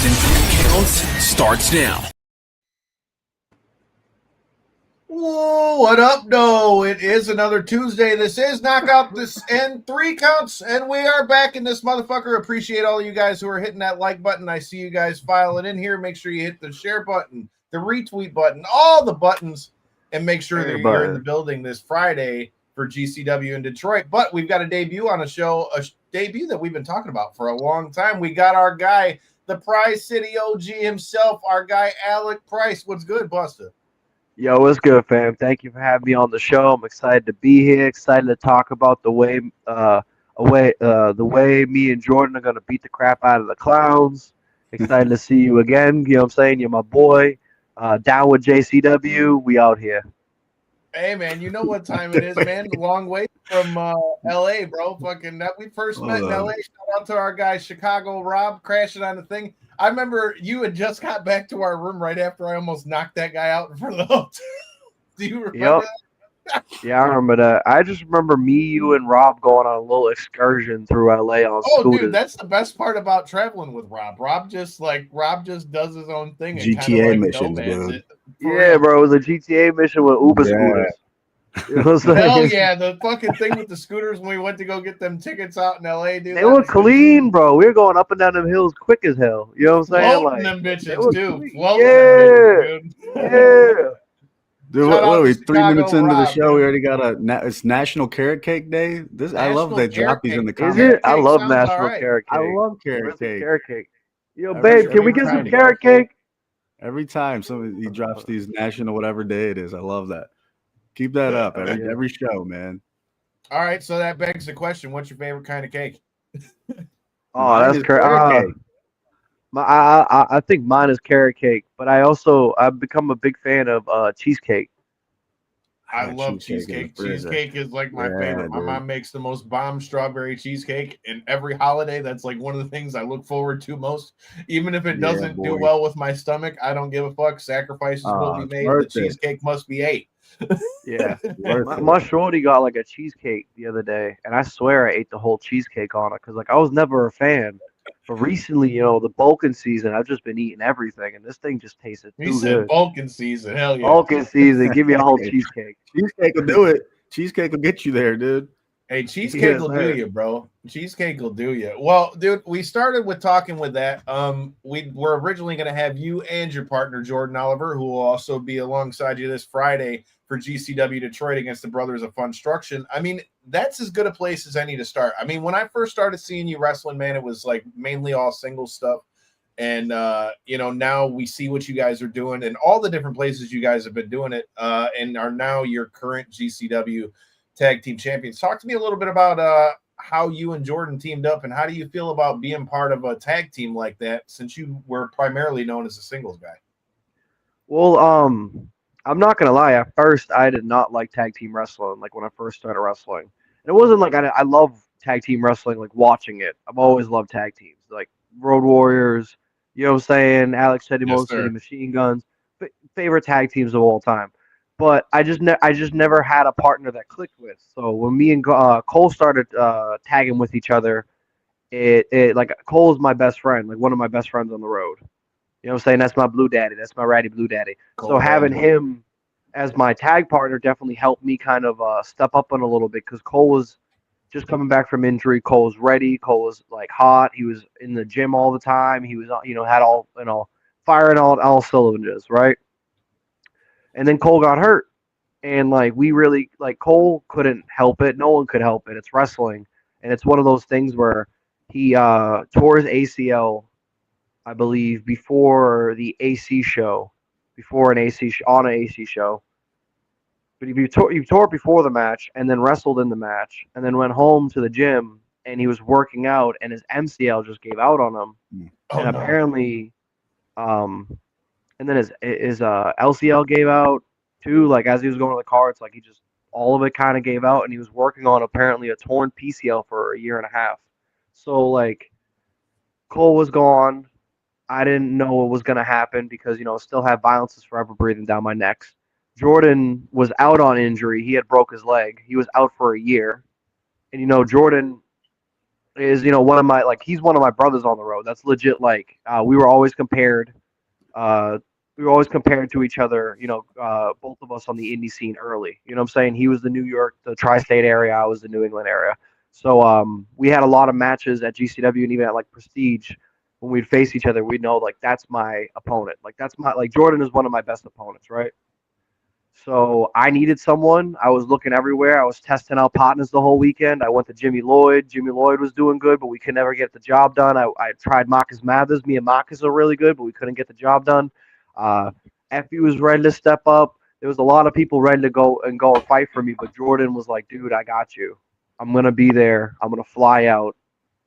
and 3 counts starts now. Whoa, what up, no? It is another Tuesday. This is Knockout This and 3 counts, and we are back in this motherfucker. Appreciate all you guys who are hitting that like button. I see you guys filing in here. Make sure you hit the share button, the retweet button, all the buttons, and make sure that you're in the building this Friday for GCW in Detroit. But we've got a debut on a show, a debut that we've been talking about for a long time. We got our guy, the Prize City OG himself, our guy Alec Price. What's good, Buster? Yo, what's good, fam? Thank you for having me on the show. I'm excited to be here. Excited to talk about the way me and Jordan are gonna beat the crap out of the clowns. Excited to see you again. You know what I'm saying? You're my boy. Down with JCW. We out here. Hey, man, you know what time it is, man. Long way from L.A., bro. Fucking that we first met in L.A. Shout out to our guy Chicago Rob crashing on the thing. I remember you had just got back to our room right after I almost knocked that guy out in front of the hotel. Do you remember that? Yeah, I remember that. I just remember me, you, and Rob going on a little excursion through LA on scooters. Dude, that's the best part about traveling with Rob. Rob just does his own thing. And GTA missions, dude. Yeah, bro, it was a GTA mission with Uber scooters. Hell yeah, the fucking thing with the scooters when we went to go get them tickets out in LA, dude. They were clean, bro. We were going up and down them hills quick as hell. You know what I'm saying? Floating them bitches, too. Yeah. Dude, what are we? 3 minutes into the show, we already got it's National Carrot Cake Day. I love they drop these in the comments. Is it? I love National Carrot Cake. I love carrot cake. Yo, babe, can we get some carrot cake? Every time he drops these national whatever day it is, I love that. Keep that up every show, man. All right, so that begs the question: what's your favorite kind of cake? Oh, that's carrot cake. I think mine is carrot cake, but I've become a big fan of cheesecake. I love cheesecake. Cheesecake is like my favorite. My mom makes the most bomb strawberry cheesecake, and every holiday, that's like one of the things I look forward to most. Even if it doesn't do well with my stomach, I don't give a fuck. Sacrifices will be made. The cheesecake must be ate. Yeah, my shorty got like a cheesecake the other day, and I swear I ate the whole cheesecake on it because like I was never a fan. But recently, the bulking season, I've just been eating everything, and this thing just tasted too good. You said bulking season, hell yeah. Bulking season, give me a whole cheesecake. Cheesecake will do it. Cheesecake will get you there, dude. Hey, cheesecake will do you, bro. Cheesecake will do you. Well, dude, we started with talking with that. We were originally going to have you and your partner, Jordan Oliver, who will also be alongside you this Friday for GCW Detroit against the Brothers of Funstruction. I mean, that's as good a place as any to start. I mean, when I first started seeing you wrestling, man, it was like mainly all single stuff. And, now we see what you guys are doing and all the different places you guys have been doing it and are now your current GCW tag team champions. Talk to me a little bit about how you and Jordan teamed up and how do you feel about being part of a tag team like that since you were primarily known as a singles guy? Well, I'm not going to lie. At first, I did not like tag team wrestling, like when I first started wrestling. And it wasn't like I love tag team wrestling, like watching it. I've always loved tag teams, like Road Warriors, you know what I'm saying? Alex City Machine Guns, favorite tag teams of all time. But I just never had a partner that clicked with. So when me and Cole started tagging with each other, it like Cole is my best friend, like one of my best friends on the road. You know what I'm saying? That's my blue daddy. That's my ratty blue daddy. So having him as my tag partner definitely helped me kind of step up on a little bit because Cole was just coming back from injury. Cole was ready. Cole was like hot. He was in the gym all the time. He was had all firing all cylinders, right? And then Cole got hurt. And like we really Cole couldn't help it. No one could help it. It's wrestling. And it's one of those things where he tore his ACL, I believe, before an AC show. But he tore it before the match and then wrestled in the match and then went home to the gym and he was working out and his MCL just gave out on him. Apparently and then his LCL gave out too, like as he was going to the cards, like all of it kind of gave out and he was working on apparently a torn PCL for a year and a half. So like Cole was gone. I didn't know what was going to happen because, still have Violence is Forever breathing down my neck. Jordan was out on injury. He had broke his leg. He was out for a year. And, Jordan is one of my he's one of my brothers on the road. That's legit. We were always compared. Uh, we were always compared to each other. Both of us on the indie scene early. You know what I'm saying? He was the New York, the tri-state area. I was the New England area. So we had a lot of matches at GCW and even at Prestige. When we'd face each other, we'd know that's my opponent. That's my Jordan is one of my best opponents, right? So I needed someone. I was looking everywhere. I was testing out partners the whole weekend. I went to Jimmy Lloyd. Jimmy Lloyd was doing good, but we could never get the job done. I tried Marcus Mathers. Me and Marcus are really good, but we couldn't get the job done. Effie was ready to step up. There was a lot of people ready to go and fight for me, but Jordan was like, dude, I got you. I'm going to be there. I'm going to fly out.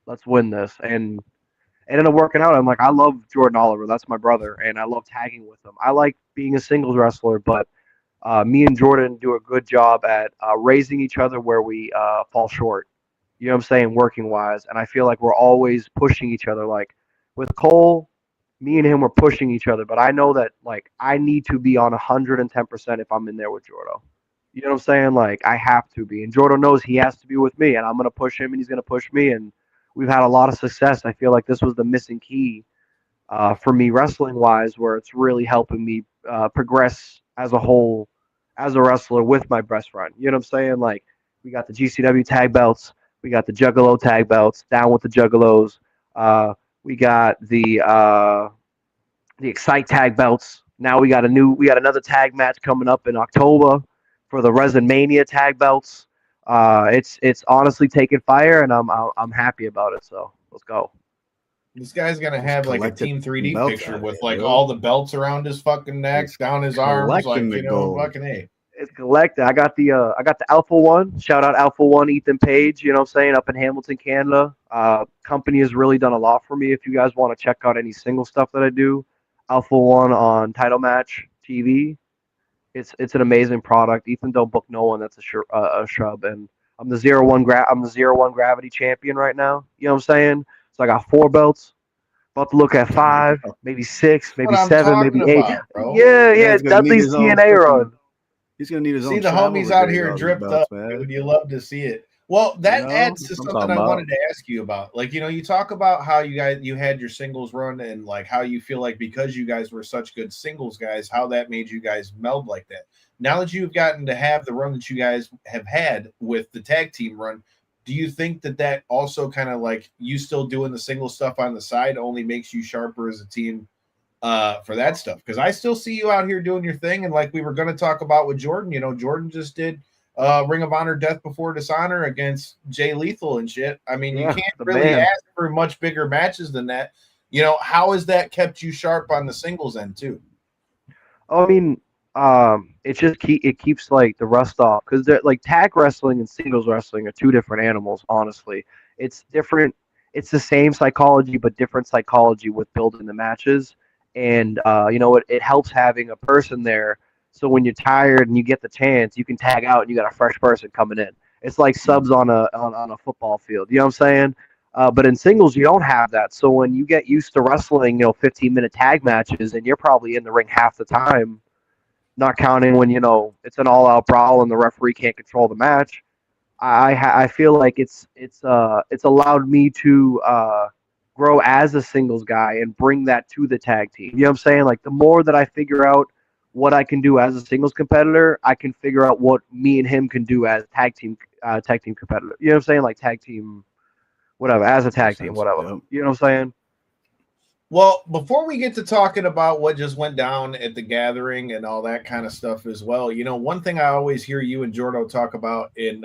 Let's win this. And it ended up working out. I'm like, I love Jordan Oliver. That's my brother, and I love tagging with him. I like being a singles wrestler, but me and Jordan do a good job at raising each other where we fall short. You know what I'm saying? Working wise. And I feel like we're always pushing each other. Like with Cole, me and him were pushing each other. But I know that I need to be on 110% if I'm in there with Jordo. You know what I'm saying? I have to be. And Jordo knows he has to be with me. And I'm going to push him and he's going to push me. And we've had a lot of success. I feel like this was the missing key for me wrestling wise, where it's really helping me progress as a whole as a wrestler with my best friend. You know what I'm saying? We got the GCW tag belts, we got the Juggalo tag belts, down with the Juggalos. We got the Excite tag belts. Now we got another tag match coming up in October for the WrestleMania tag belts. It's honestly taking fire, and I'm happy about it. So let's go. This guy's gonna have a Team 3D picture with all the belts around his fucking neck, down his arms, fucking A. It's collected. I got the Alpha One. Shout out Alpha One, Ethan Page. You know what I'm saying? Up in Hamilton, Canada. Company has really done a lot for me. If you guys want to check out any single stuff that I do, Alpha One on Title Match TV. It's an amazing product. Ethan don't book no one that's a shrub, and I'm the 0-1 Gravity champion right now. You know what I'm saying? So I got 4 belts. About to look at 5, maybe 6, maybe 7, maybe 8. Yeah, Dudley's TNA run. He's gonna need his own. See the homies out here dripped up, dude. You love to see it. Well, that adds to something I wanted to ask you about. You talk about how you had your singles run and how you feel like because you guys were such good singles guys, how that made you guys meld like that. Now that you've gotten to have the run that you guys have had with the tag team run, do you think that also kind of you still doing the single stuff on the side only makes you sharper as a team for that stuff? Because I still see you out here doing your thing. And we were going to talk about with Jordan, Jordan just did Ring of Honor Death Before Dishonor against Jay Lethal and shit. I mean, you can't really ask for much bigger matches than that. How has that kept you sharp on the singles end too? I mean, it keeps the rust off, because tag wrestling and singles wrestling are two different animals. Honestly, it's different. It's the same psychology, but different psychology with building the matches. And it helps having a person there. So when you're tired and you get the chance, you can tag out and you got a fresh person coming in. It's like subs on a football field. You know what I'm saying? But in singles, you don't have that. So when you get used to wrestling, 15-minute tag matches, and you're probably in the ring half the time, not counting when it's an all-out brawl and the referee can't control the match. I feel like it's allowed me to grow as a singles guy and bring that to the tag team. You know what I'm saying? The more that I figure out what I can do as a singles competitor, I can figure out what me and him can do as tag team competitor. You know what I'm saying? Tag team, whatever, as a tag team, whatever. Yep. You know what I'm saying? Well, before we get to talking about what just went down at the gathering and all that kind of stuff as well, one thing I always hear you and Jordo talk about in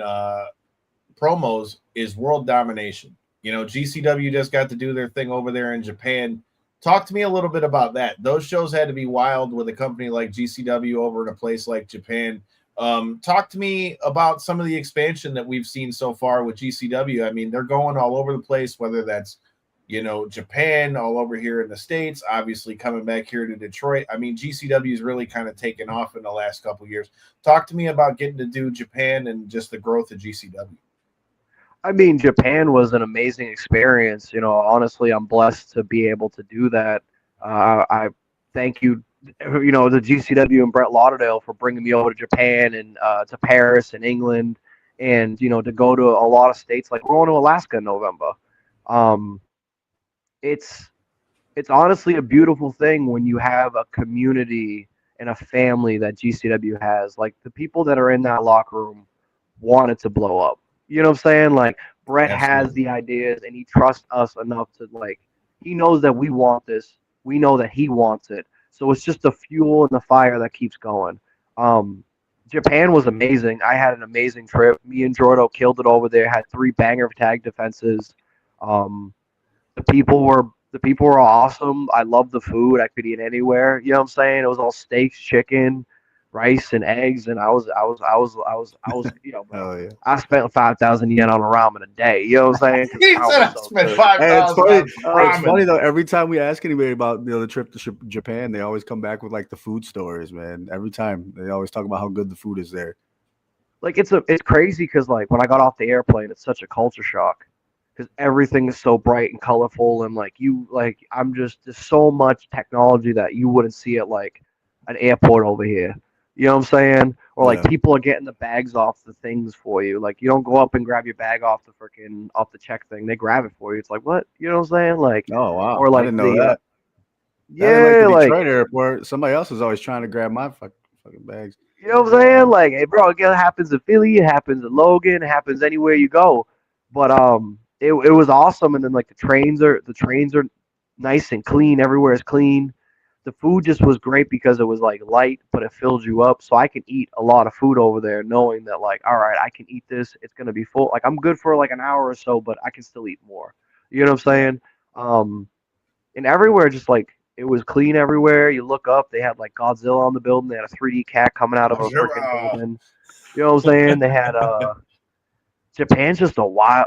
promos is world domination. GCW just got to do their thing over there in Japan. Talk to me a little bit about that. Those shows had to be wild with a company like GCW over in a place like Japan. Talk to me about some of the expansion that we've seen so far with GCW. I mean, they're going all over the place, whether that's Japan, all over here in the States, obviously coming back here to Detroit. I mean, GCW is really kind of taken off in the last couple of years. Talk to me about getting to do Japan and just the growth of GCW. I mean, Japan was an amazing experience. Honestly, I'm blessed to be able to do that. I thank you, the GCW and Brett Lauderdale for bringing me over to Japan and to Paris and England, and to go to a lot of states. We're going to Alaska in November. It's honestly a beautiful thing when you have a community and a family that GCW has. Like the people that are in that locker room want it to blow up. You know what I'm saying? Like Brett has the ideas and he trusts us enough to like he knows that we want this. We know that he wants it. So it's just the fuel and the fire that keeps going. Japan was amazing. I had an amazing trip. Me and Jordo killed it over there. Had 3 banger of tag defenses. The people were awesome. I loved the food. I could eat anywhere. You know what I'm saying? It was all steaks, chicken, rice, and eggs. And I was you know, bro, yeah. I spent 5,000 yen on a ramen a day. You know what I'm saying? He said I spent 5,000. It's funny though. Every time we ask anybody about the trip to Japan, they always come back with like the food stories, man. Every time they always talk about how good the food is there. Like it's crazy because like when I got off the airplane, it's such a culture shock. Because everything is so bright and colorful, and there's so much technology that you wouldn't see at like an airport over here. You know what I'm saying? Or like people are getting the bags off the things for you. Like you don't go up and grab your bag off the check thing. They grab it for you. It's like what? You know what I'm saying? Like oh wow, or like I didn't know that. Yeah, like the Detroit airport. Somebody else is always trying to grab my fucking bags. You know what I'm saying? Like, hey, bro, it happens in Philly, it happens in Logan, it happens anywhere you go. But it was awesome, and then like the trains are nice and clean. Everywhere is clean. The food just was great because it was like light, but it filled you up. So I can eat a lot of food over there, knowing that like, all right, I can eat this. It's gonna be full. Like I'm good for like an hour or so, but I can still eat more. You know what I'm saying? And everywhere just like it was clean everywhere. You look up, they had like Godzilla on the building. They had a 3D cat coming out of a freaking building. You know what I'm saying? They had Japan's just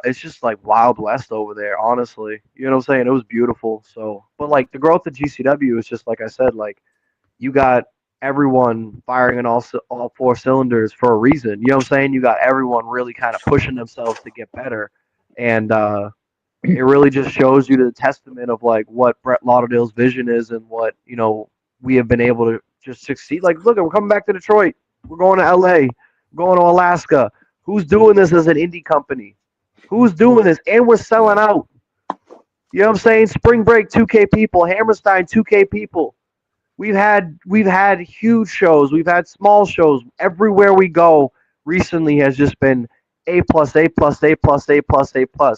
it's just like Wild West over there, honestly. You know what I'm saying? It was beautiful. So, but like the growth of GCW is just like I said, like you got everyone firing in all 4 cylinders for a reason. You know what I'm saying? You got everyone really kind of pushing themselves to get better. And it really just shows you the testament of like what Brett Lauderdale's vision is and what, you know, we have been able to just succeed. Like, look, we're coming back to Detroit. We're going to LA. We're going to Alaska. Who's doing this as an indie company? Who's doing this? And we're selling out. You know what I'm saying? Spring Break, 2K people. Hammerstein, 2K people. We've had huge shows. We've had small shows. Everywhere we go recently has just been A+, A+, A+, A+, A+, A+.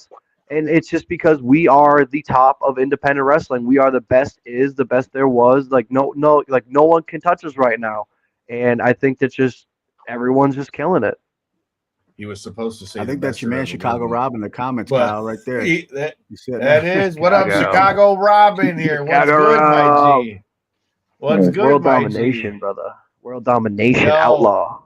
And it's just because we are the top of independent wrestling. We are the best there was. Like no one can touch us right now. And I think that just everyone's just killing it. He was supposed to say. I think that's your man, Chicago Rob, in the comments, but Kyle, right there. That is. What up, Chicago Rob in here? What's good, my G? What's good, World my domination, G? brother. World domination, outlaw.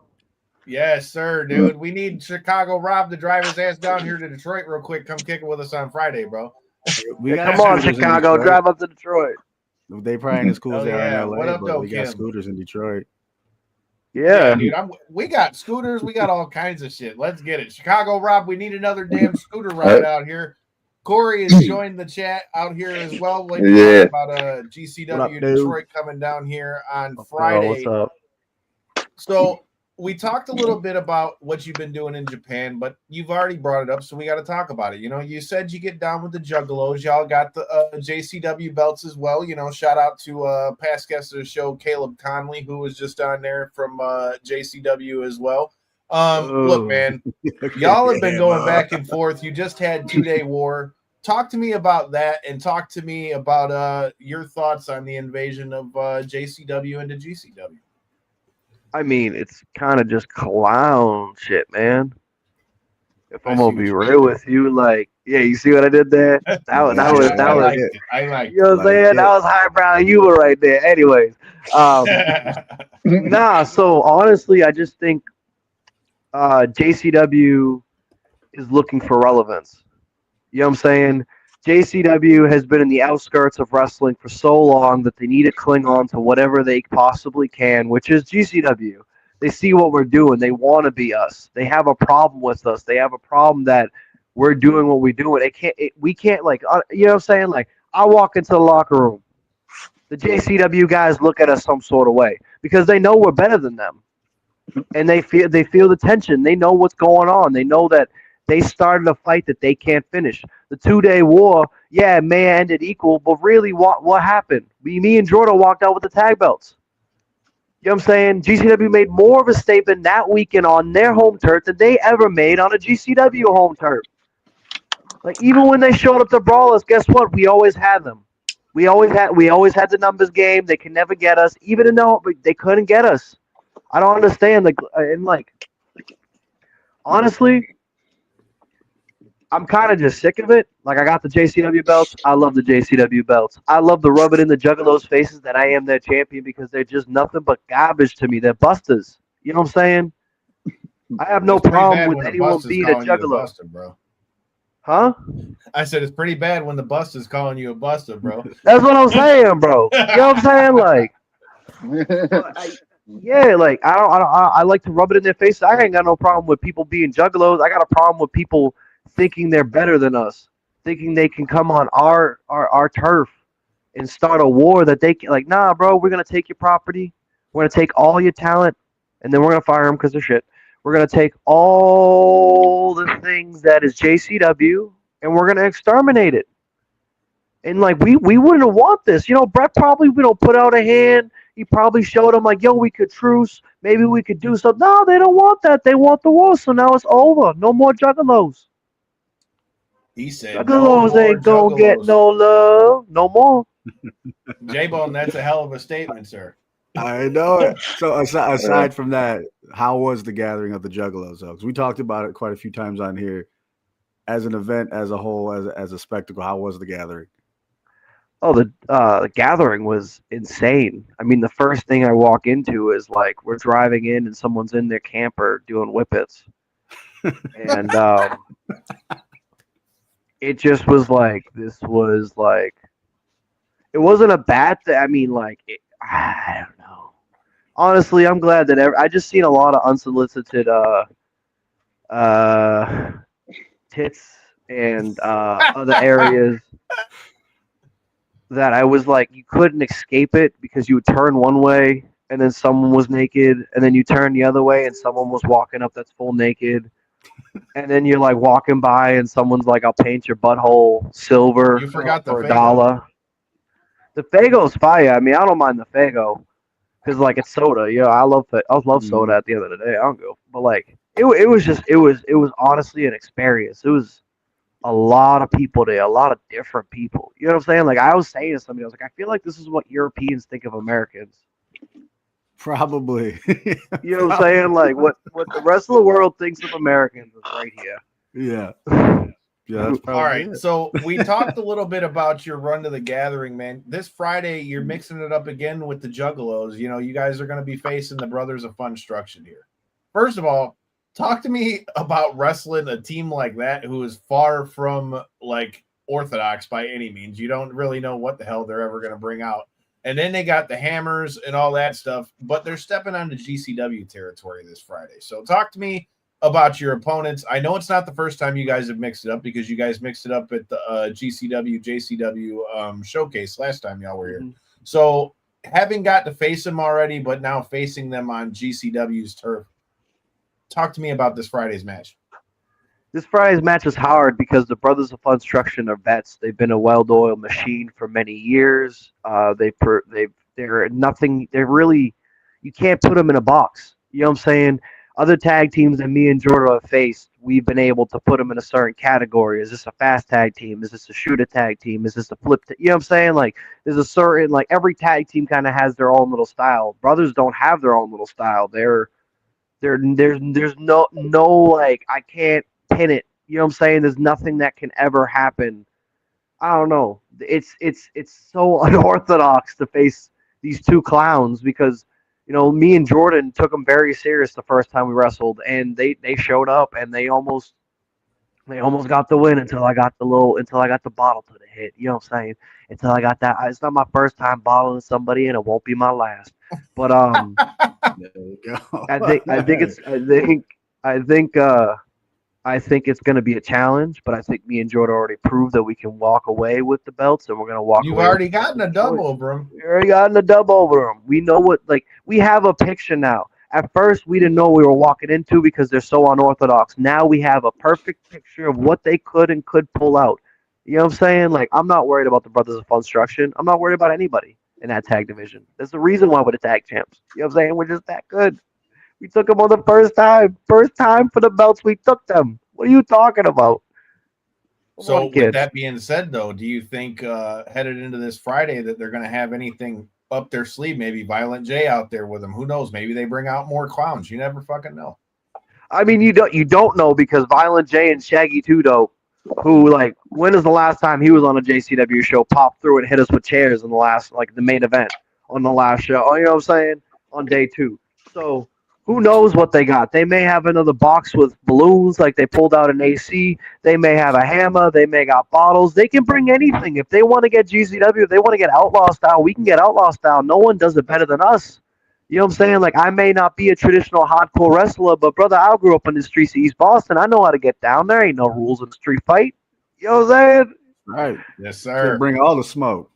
Yes, sir, dude. We need Chicago Rob to drive his ass down here to Detroit real quick. Come kick it with us on Friday, bro. Come on, Chicago. Drive up to Detroit. They probably ain't as cool as they are in LA, what up, but we got scooters in Detroit. Yeah, dude. We got scooters. We got all kinds of shit. Let's get it. Chicago Rob, we need another damn scooter ride out here. Corey has joined the chat out here as well. Yeah. About GCW Detroit coming down here on Friday. What's up? So we talked a little bit about what you've been doing in Japan, but you've already brought it up, so we got to talk about it. You know, you said you get down with the Juggalos. Y'all got the JCW belts as well. You know, shout out to past guest of the show, Caleb Conley, who was just on there from JCW as well. Look, man, y'all have been going back and forth. You just had 2-day war. Talk to me about that, and talk to me about your thoughts on the invasion of JCW into GCW. I mean, it's kind of just clown shit, man. If I'm gonna be real with you, like, yeah, you see what I did there? That was I like it. You know what I'm saying? That was highbrow humor right there. Anyways, nah. So honestly, I just think JCW is looking for relevance. You know what I'm saying? JCW has been in the outskirts of wrestling for so long that they need to cling on to whatever they possibly can, which is GCW. They see what we're doing. They want to be us. They have a problem with us. They have a problem that we're doing what we do. And we can't, like, you know what I'm saying? Like, I walk into the locker room. The JCW guys look at us some sort of way because they know we're better than them. And they feel the tension. They know what's going on. They know that they started a fight that they can't finish. the 2-day war, yeah, it may have ended equal, but really, what happened? Me and Jordan walked out with the tag belts. You know what I'm saying? GCW made more of a statement that weekend on their home turf than they ever made on a GCW home turf. Like, even when they showed up to brawl us, guess what? We always had them. We always had the numbers game. They can never get us, even though they couldn't get us. I don't understand. Honestly, I'm kind of just sick of it. Like, I got the JCW belts. I love the JCW belts. I love the rub it in the Juggalos' faces that I am their champion because they're just nothing but garbage to me. They're busters. You know what I'm saying? I have no problem with anyone being a Juggalo. Buster, bro. Huh? I said it's pretty bad when the buster's calling you a buster, bro. That's what I'm saying, bro. You know what I'm saying? Like, I like to rub it in their face. I ain't got no problem with people being Juggalos. I got a problem with people thinking they're better than us, thinking they can come on our turf and start a war that they can. Like, nah, bro, we're gonna take your property, we're gonna take all your talent, and then we're gonna fire them because they're shit. We're gonna take all the things that is JCW, and we're gonna exterminate it. And like, we wouldn't want this. You know, Brett probably put out a hand. He probably showed them like, yo, we could truce. Maybe we could do something. No, they don't want that. They want the war. So now it's over. No more Juggalos. He said, Juggalos ain't gonna get no love. No more. J-Bone, that's a hell of a statement, sir. I know it. So aside from that, how was the gathering of the Juggalos? Because we talked about it quite a few times on here. As an event, as a whole, as a spectacle, how was the gathering? Oh, the gathering was insane. I mean, the first thing I walk into is like we're driving in and someone's in their camper doing whippets, and it just was like this was like it wasn't a bad thing. I mean, like I don't know. Honestly, I'm glad that I just seen a lot of unsolicited tits and other areas that I was like, you couldn't escape it because you would turn one way and then someone was naked, and then you turn the other way and someone was walking up that's full naked, and then you're like walking by and someone's like, I'll paint your butthole silver You forgot for the $1. The Fago's fire. I mean, I don't mind the Fago because like it's soda. You know, I love soda at the end of the day. I don't go, but like it was honestly an experience. It was a lot of people there, a lot of different people. You know what I'm saying? Like I was saying to somebody, I was like, I feel like this is what Europeans think of Americans. Probably. You know what I'm saying? Like what the rest of the world thinks of Americans is right here. Yeah. Yeah. That's all right. it. So we talked a little bit about your run to the gathering, man. This Friday, you're mixing it up again with the Juggalos. You know, you guys are going to be facing the Brothers of Funstruction here. First of all, talk to me about wrestling a team like that who is far from like orthodox by any means. You don't really know what the hell they're ever going to bring out. And then they got the hammers and all that stuff, but they're stepping onto GCW territory this Friday. So talk to me about your opponents. I know it's not the first time you guys have mixed it up because you guys mixed it up at the JCW showcase last time y'all were here. Mm-hmm. So having got to face them already, but now facing them on GCW's turf, talk to me about this Friday's match. This Friday's match is hard because the Brothers of Funstruction are vets. They've been a well-oiled machine for many years. They're nothing. They're really, you can't put them in a box. You know what I'm saying? Other tag teams that me and Jordan have faced, we've been able to put them in a certain category. Is this a fast tag team? Is this a shooter tag team? Is this a flip? You know what I'm saying? Like, there's a certain, like, every tag team kind of has their own little style. Brothers don't have their own little style. There's no like, I can't pin it. You know what I'm saying? There's nothing that can ever happen. I don't know. It's so unorthodox to face these two clowns because, you know, me and Jordan took them very serious the first time we wrestled, and they showed up and they almost got the win until I got the bottle to the head. You know what I'm saying? Until I got that. It's not my first time bottling somebody, and it won't be my last. But there you go. I think it's going to be a challenge, but I think me and Jordan already proved that we can walk away with the belts, and we're going to walk away. You've already gotten a dub over them. We already gotten a dub over them. We know what, like, we have a picture now. At first, we didn't know what we were walking into because they're so unorthodox. Now we have a perfect picture of what they could and could pull out. You know what I'm saying? Like, I'm not worried about the Brothers of Funstruction. I'm not worried about anybody in that tag division. There's a reason why we're the tag champs. You know what I'm saying? We're just that good. We took them on the first time. First time for the belts, we took them. What are you talking about? Come So on, with kid. that being said, though, do you think headed into this Friday that they're going to have anything up their sleeve? Maybe Violent J out there with them. Who knows? Maybe they bring out more clowns. You never fucking know. I mean, you don't know because Violent J and Shaggy Tudo, who like when is the last time he was on a JCW show, popped through and hit us with chairs in the last like the main event on the last show. Oh, you know what I'm saying? On day 2. So who knows what they got? They may have another box with balloons like they pulled out an AC. They may have a hammer. They may got bottles. They can bring anything. If they want to get GCW, if they want to get Outlaw style, we can get Outlaw style. No one does it better than us. You know what I'm saying? Like, I may not be a traditional hardcore wrestler, but brother, I grew up in the streets of East Boston. I know how to get down. There ain't no rules in a street fight. You know what I'm saying? Right. Yes, sir. Bring all the smoke.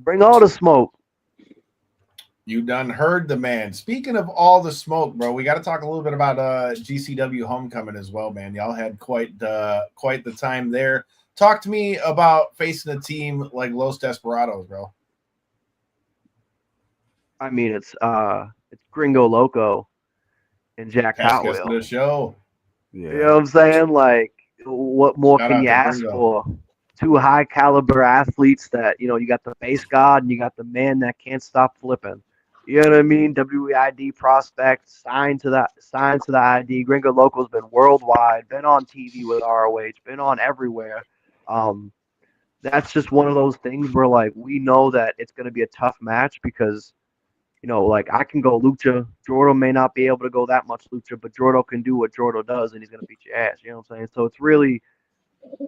Bring all the smoke. You done heard the man. Speaking of all the smoke, bro, we got to talk a little bit about GCW Homecoming as well, man. Y'all had quite the time there. Talk to me about facing a team like Los Desperados, bro. I mean, it's Gringo Loco and Jack Ask us Hotwheel. the show. Yeah. You know what I'm saying? Like, what more Shout can out you to ask Gringo. for? 2 high caliber athletes that, you know, you got the base god and you got the man that can't stop flipping. You know what I mean? WEID prospect, signed to the ID. Gringo Loco's been worldwide, been on TV with ROH, been on everywhere. That's just one of those things where like we know that it's gonna be a tough match because you know, like I can go lucha. Jordo may not be able to go that much lucha, but Jordo can do what Jordo does, and he's gonna beat your ass. You know what I'm saying? So it's really,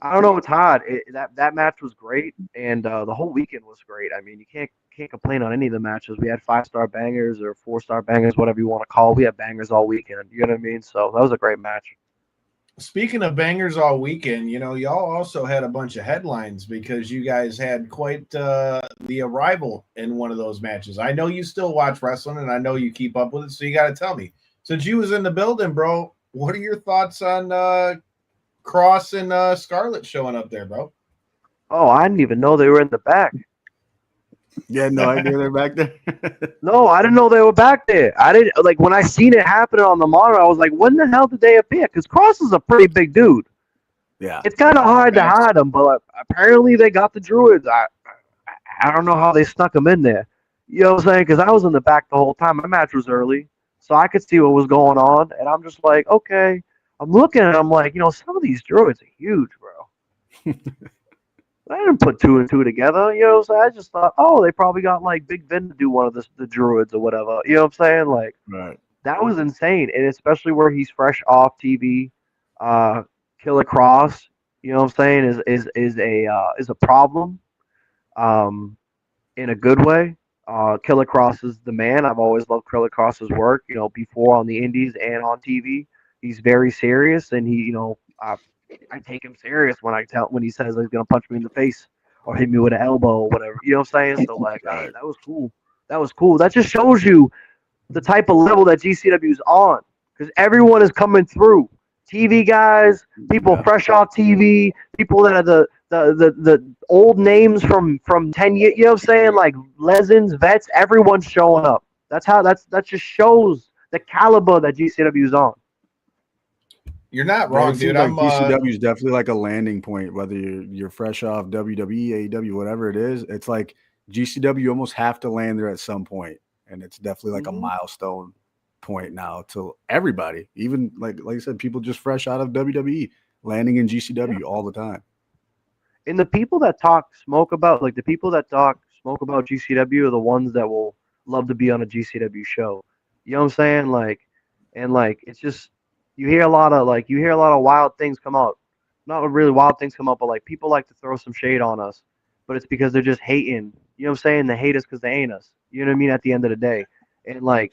I don't know. It's hard. That match was great, and the whole weekend was great. I mean, you can't complain on any of the matches. We had 5-star bangers or 4-star bangers, whatever you want to call. We had bangers all weekend. You know what I mean? So that was a great match. Speaking of bangers all weekend, you know, y'all also had a bunch of headlines because you guys had quite the arrival in one of those matches. I know you still watch wrestling, and I know you keep up with it, so you got to tell me. Since you was in the building, bro, what are your thoughts on Cross and Scarlett showing up there, bro? Oh, I didn't even know they were in the back. Yeah, no idea they're back there. No, I didn't know they were back there. I didn't like when I seen it happening on the monitor. I was like, when the hell did they appear? Because Cross is a pretty big dude. Yeah. It's kind of hard to hide them, but apparently they got the Druids. I don't know how they snuck them in there. You know what I'm saying? Because I was in the back the whole time. My match was early, so I could see what was going on, and I'm just like, okay. I'm looking and I'm like, you know, some of these Druids are huge, bro. I didn't put 2 and 2 together. You know what I'm saying? I just thought, oh, they probably got like Big Vin to do one of the Druids or whatever. You know what I'm saying? Like, Right. that was insane, and especially where he's fresh off TV. Killer Cross, you know what I'm saying, is a problem, in a good way. Killer Cross is the man. I've always loved Killer Cross's work. You know, before on the Indies and on TV, he's very serious, and he, you know, I take him serious when he says he's gonna punch me in the face or hit me with an elbow or whatever. You know what I'm saying? So like, Right. that was cool. That was cool. That just shows you the type of level that GCW is on, because everyone is coming through. TV guys, people fresh off TV, people that are the old names from 10 years. You know what I'm saying? Like legends, vets, everyone's showing up. That just shows the caliber that GCW is on. You're not wrong, dude. Like GCW is definitely like a landing point, whether you're fresh off WWE, AEW, whatever it is. It's like GCW, you almost have to land there at some point, and it's definitely like a milestone point now to everybody. Even like I said, people just fresh out of WWE landing in GCW all the time. And the people that talk smoke about GCW are the ones that will love to be on a GCW show. You know what I'm saying? Like, and like it's just you hear a lot of wild things come out. Not really wild things come out, but like people like to throw some shade on us. But it's because they're just hating. You know what I'm saying? They hate us because they ain't us. You know what I mean? At the end of the day, and like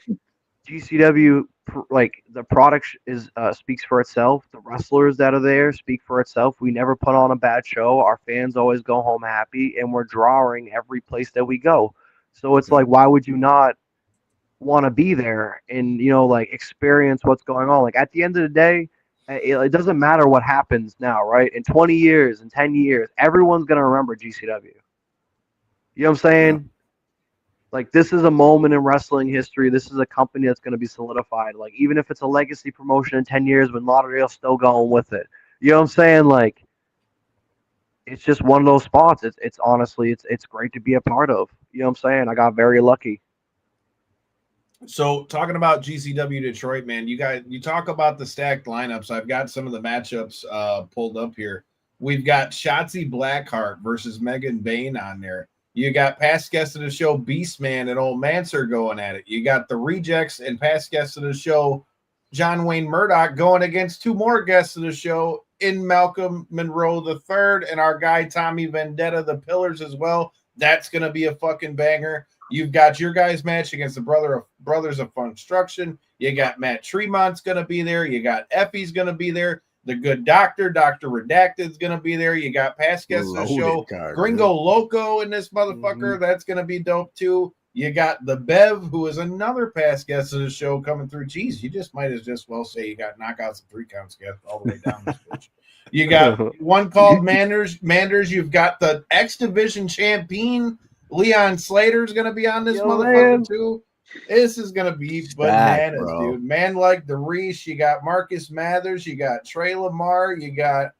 GCW, like the product is speaks for itself. The wrestlers that are there speak for itself. We never put on a bad show. Our fans always go home happy, and we're drawing every place that we go. So it's like, why would you not want to be there and, you know, like experience what's going on? Like at the end of the day, It doesn't matter what happens now, right? In 20 years, in 10 years, everyone's gonna remember GCW. You know what I'm saying? Yeah. Like, this is a moment in wrestling history. This is a company that's going to be solidified. Like, even if it's a legacy promotion in 10 years, when Lauderdale's still going with it. You know what I'm saying? Like, it's just one of those spots. It's honestly, it's great to be a part of. You know what I'm saying? I got very lucky. So talking about GCW Detroit, man, you talk about the stacked lineups. I've got some of the matchups pulled up here. We've got Shotzi Blackheart versus Megan Bain on there. You got past guest of the show, Beastman and Old Manser going at it. You got the Rejects and past guest of the show, John Wayne Murdoch, going against two more guests of the show in Malcolm Monroe III and our guy Tommy Vendetta, the Pillars as well. That's going to be a fucking banger. You've got your guys' match against the Brothers of Funstruction. You got Matt Tremont's going to be there. You got Effie's going to be there. The Good Doctor, Dr. Redacted's going to be there. You got past guests of the show, Gringo Loco in this motherfucker. That's going to be dope too. You got the Bev, who is another past guest of the show coming through. Jeez, you just might as just well say you got knockouts and 3 counts guest all the way down this bitch. You got one called Manders. You've got the X Division champion Leon Slater's going to be on this motherfucker too. This is going to be bananas, dude. Man like the Reese. You got Marcus Mathers. You got Trey Lamar. You got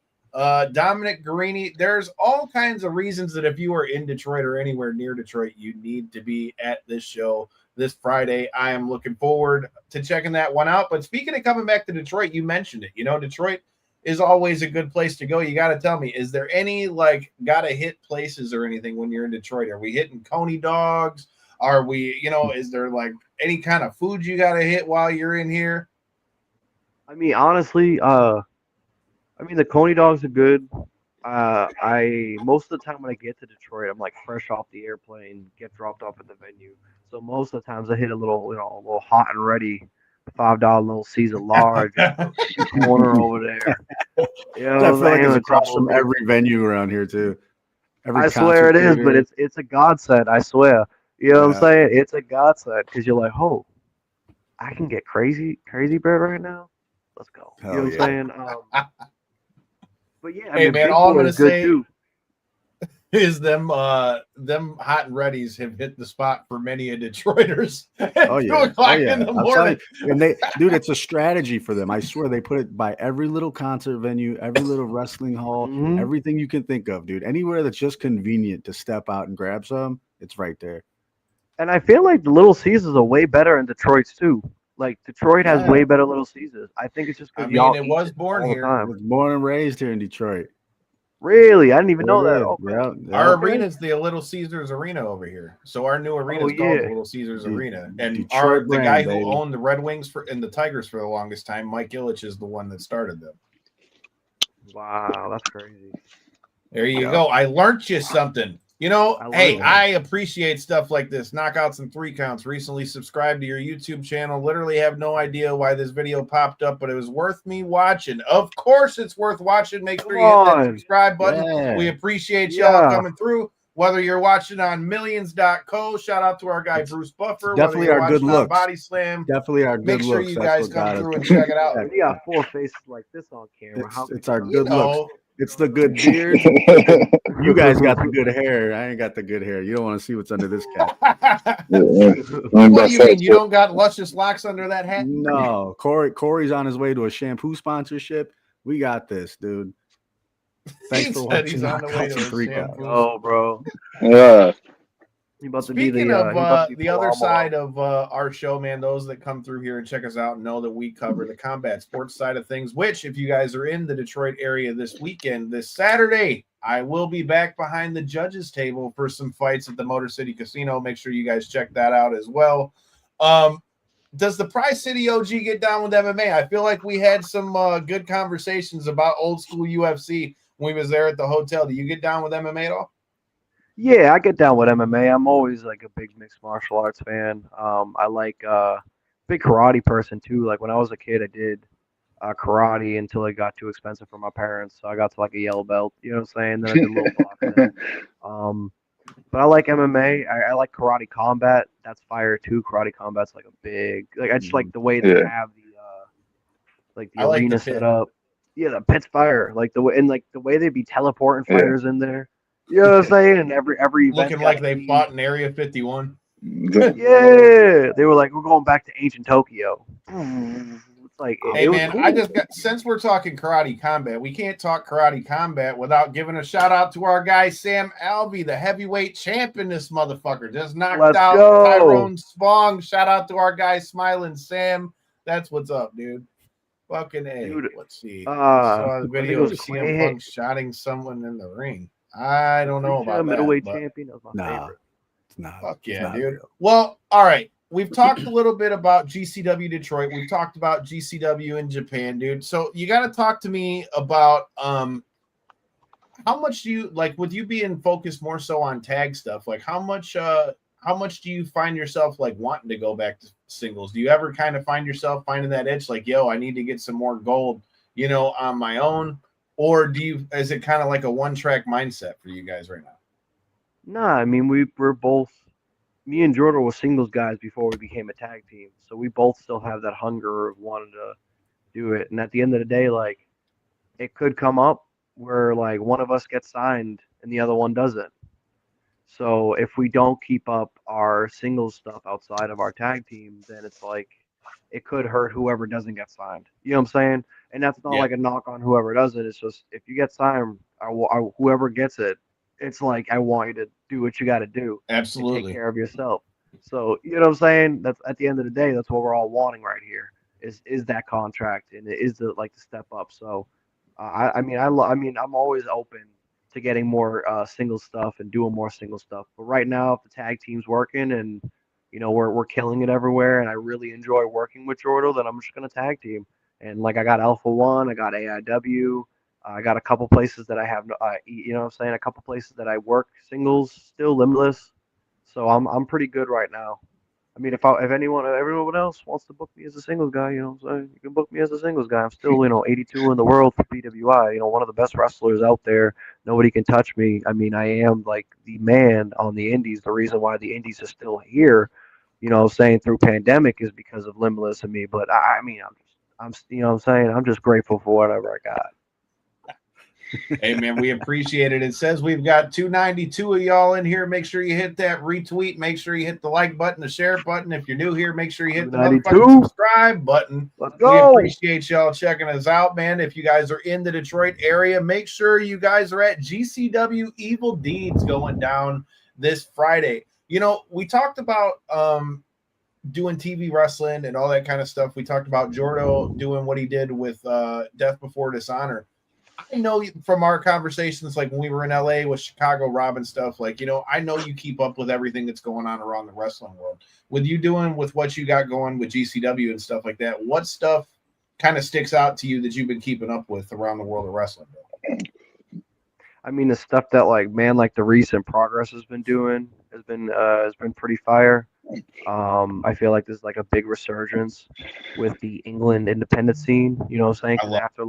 Dominic Guarini. There's all kinds of reasons that if you are in Detroit or anywhere near Detroit, you need to be at this show this Friday. I am looking forward to checking that one out. But speaking of coming back to Detroit, you mentioned it. You know, Detroit is always a good place to go. You got to tell me, is there any like gotta hit places or anything when you're in Detroit? Are we hitting Coney dogs? Are we, you know, is there like any kind of food you got to hit while you're in here? I mean, honestly, the Coney dogs are good. Most of the time when I get to Detroit, I'm like fresh off the airplane, get dropped off at the venue. So most of the times I hit a little hot and ready, $5 little Caesar large, corner over there. You know, I feel like it's across from every venue around here too. I swear it is, but it's a godsend. I swear. You know what I'm saying? It's a godsend because you're like, oh, I can get crazy bread right now. Let's go. You know what I'm saying? But yeah, hey man, all I'm gonna say is them hot and readies have hit the spot for many of Detroiters. Oh yeah, in the morning. And dude, it's a strategy for them. I swear they put it by every little concert venue, every little wrestling hall, everything you can think of, dude. Anywhere that's just convenient to step out and grab some, it's right there. And I feel like the Little Caesars are way better in Detroit's too. Like Detroit has way better Little Caesars. I think it's just because it was born here. It was born and raised here in Detroit. Really? I didn't even know that. Okay. Yeah, our arena is the Little Caesars Arena over here. So our new arena is called the Little Caesars Arena. And the guy who owned the Red Wings and the Tigers for the longest time, Mike Ilitch, is the one that started them. Wow, that's crazy. There you go. I learned you something. You know, I appreciate stuff like this. Knockouts and 3 counts. Recently subscribed to your YouTube channel. Literally have no idea why this video popped up, but it was worth me watching. Of course, it's worth watching. Make sure you hit that subscribe button. Yeah. We appreciate y'all coming through. Whether you're watching on millions.co, shout out to our guy Bruce Buffer. Definitely our good looks. Body Slam. Definitely our good looks. Make sure you guys come through and check it out. We got 4 faces like this on camera. It's our good looks. It's the good beard. You guys got the good hair. I ain't got the good hair. You don't want to see what's under this cap. What do you mean? You don't got luscious locks under that hat? No. Corey's on his way to a shampoo sponsorship. We got this, dude. Thanks for watching. He's on the way to a shampoo. Oh, bro. Yeah. Speaking of the other side of our show, man, those that come through here and check us out know that we cover the combat sports side of things, which if you guys are in the Detroit area this weekend, this Saturday, I will be back behind the judges table for some fights at the Motor City Casino. Make sure you guys check that out as well. Does the Prize City OG get down with MMA? I feel like we had some good conversations about old school UFC when we was there at the hotel. Do you get down with MMA at all? Yeah, I get down with MMA. I'm always like a big mixed martial arts fan. I like big karate person too. Like when I was a kid, I did karate until it got too expensive for my parents. So I got to like a yellow belt. You know what I'm saying? Then I did a little boxing. But I like MMA. I like karate combat. That's fire too. Karate combat's like a big. Like I just like the way they have like the I like arena the pit. set up. Yeah, the pit's fire. Like the way they be teleporting fighters in there. You know what I'm saying? And every event's Looking got like a they theme. fought in Area 51. Yeah, they were like, we're going back to ancient Tokyo. It's like Hey it was man, cool. I just got, since we're talking karate combat, we can't talk karate combat without giving a shout out to our guy Sam Alvey, the heavyweight champion. This motherfucker just knocked Let's out go. Tyrone Spong. Shout out to our guy Smiling Sam. That's what's up, dude. Fucking A. Dude, Let's see. I I saw the think video it of was CM Punk shotting someone in the ring. I don't know about that. middleweight But champion. That was my favorite. It's not. fuck it's yeah, not dude. real. Well, all right. We've talked a little bit about GCW Detroit. We've talked about GCW in Japan, dude. So you got to talk to me about how much do you like, with you being focused more so on tag stuff, like how much do you find yourself like wanting to go back to singles? Do you ever kind of find yourself finding that itch like, yo, I need to get some more gold, you know, on my own? Or is it kind of like a one-track mindset for you guys right now? Nah, I mean we're both. Me and Jordan were singles guys before we became a tag team, so we both still have that hunger of wanting to do it. And at the end of the day, like it could come up where like one of us gets signed and the other one doesn't. So if we don't keep up our singles stuff outside of our tag team, then it's like it could hurt whoever doesn't get signed. You know what I'm saying? And that's not Yeah. like a knock on whoever does it. It's just if you get signed, whoever gets it, it's like I want you to do what you got to do and Absolutely. take care of yourself. So you know what I'm saying? That's at the end of the day, that's what we're all wanting right here is that contract and it is the like the step up. So I mean I'm always open to getting more single stuff and doing more single stuff. But right now, if the tag team's working and you know we're killing it everywhere, and I really enjoy working with Jordan, then I'm just gonna tag team. And like I got Alpha One, I got AIW, I got a couple places that I have, you know what I'm saying, a couple places that I work singles still limitless. So I'm pretty good right now. I mean, if everyone else wants to book me as a singles guy, you know what I'm saying, you can book me as a singles guy. I'm still, 82 in the world for PWI, one of the best wrestlers out there. Nobody can touch me. I mean, I am like the man on the indies. The reason why the indies are still here, what I'm saying, through pandemic is because of Limitless and me. But I mean, you know what I'm saying, I'm just grateful for whatever I got. Hey man, we appreciate it. It says we've got 292 of y'all in here. Make sure you hit that retweet. Make sure you hit the like button, the share button. If you're new here, make sure you hit the motherfucking subscribe button. Let's go. We appreciate y'all checking us out, man. If you guys are in the Detroit area, make sure you guys are at GCW Evil Deeds going down this Friday. We talked about doing TV wrestling and all that kind of stuff. We talked about Jordo doing what he did with Death Before Dishonor. I know from our conversations, like when we were in LA with Chicago Rob and stuff, like, I know you keep up with everything that's going on around the wrestling world. With you doing with what you got going with GCW and stuff like that, what stuff kind of sticks out to you that you've been keeping up with around the world of wrestling? I mean, the stuff that like the recent progress has been doing has been pretty fire. I feel like there's like a big resurgence with the England independent scene. You know what I'm saying? Because after